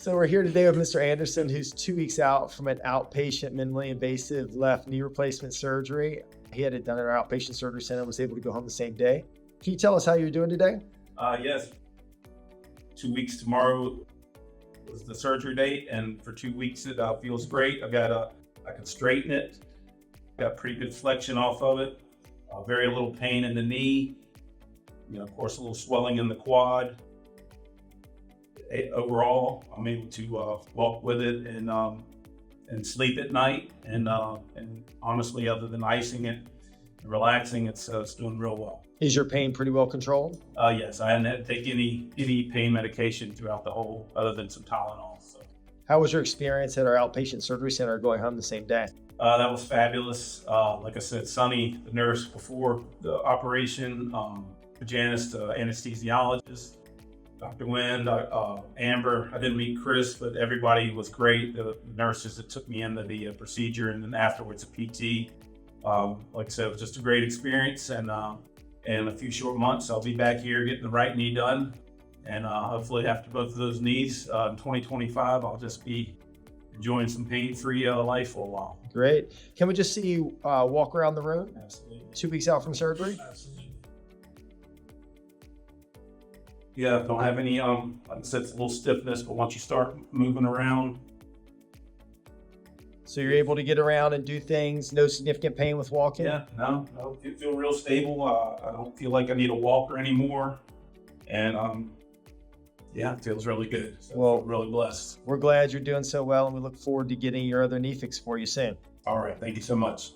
So we're here today with Mr. Anderson, who's 2 weeks out from an outpatient minimally invasive left knee replacement surgery. He had it done at our outpatient surgery center and was able to go home the same day. Can you tell us how you're doing today? Yes. 2 weeks tomorrow was the surgery date, and for 2 weeks it feels great. I can straighten it. Got pretty good flexion off of it. Very little pain in the knee. Of course, a little swelling in the quad. Overall, I'm able to walk with it and sleep at night. And honestly, other than icing it and relaxing, it's doing real well. Is your pain pretty well controlled? Yes, I hadn't had to take any pain medication throughout the whole, other than some Tylenol. So. How was your experience at our outpatient surgery center going home the same day? That was fabulous. Like I said, Sunny, the nurse before the operation, Janice, the anesthesiologist, Dr. Wynn, Amber. I didn't meet Chris, but everybody was great. The nurses that took me into the procedure and then afterwards a PT. Like I said, it was just a great experience. And in a few short months, I'll be back here getting the right knee done. And hopefully after both of those knees in 2025, I'll just be enjoying some pain-free life for a while. Great. Can we just see you walk around the room? Absolutely. 2 weeks out from surgery? Absolutely. Yeah, don't have any, like I said, it's a little stiffness, but once you start moving around. So you're able to get around and do things, no significant pain with walking? Yeah, no, I feel real stable. I don't feel like I need a walker anymore. And yeah, it feels really good. So Well, I feel really blessed. We're glad you're doing so well, and we look forward to getting your other knee fixed for you soon. All right, thank you so much.